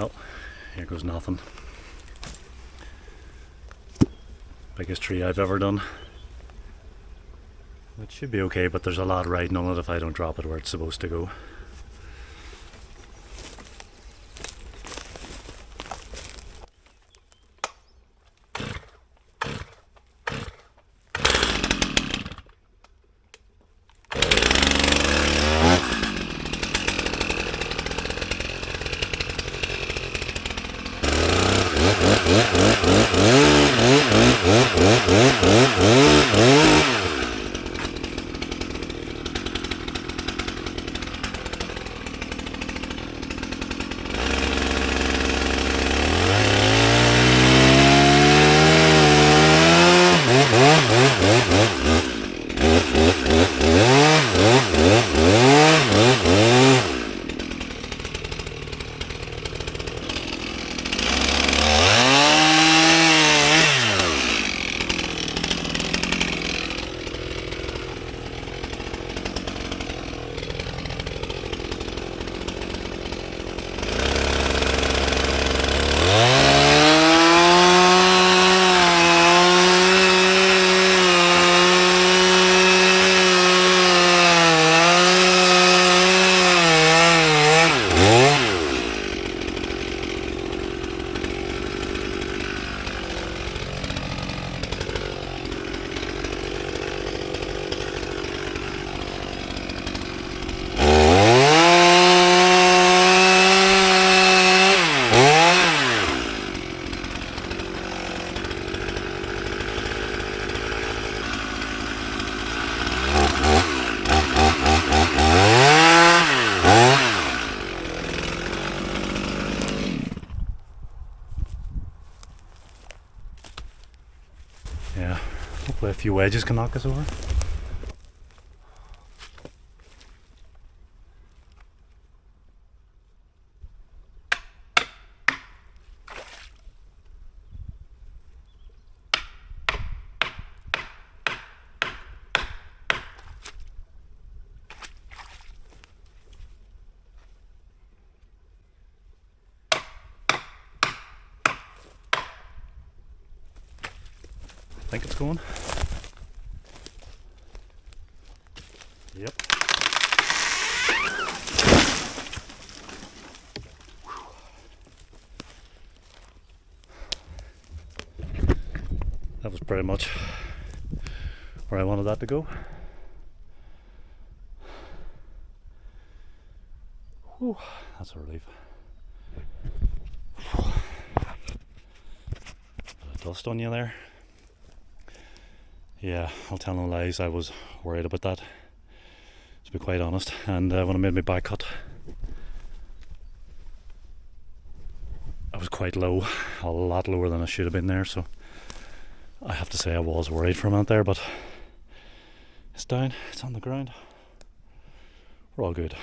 Well, here goes nothing. Biggest tree I've ever done. It should be okay, but there's a lot riding on it if I don't drop it where it's supposed to go. Yeah, hopefully a few wedges can knock us over. I think it's going. Yep. That was pretty much where I wanted that to go. Whew, that's a relief. Bit of dust on you there. Yeah, I'll tell no lies, I was worried about that, to be quite honest. And when I made my back cut, I was quite low, a lot lower than I should have been there, so I have to say I was worried for a minute there, but it's down, it's on the ground. We're all good.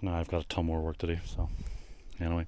Now I've got a ton more work to do, so anyway.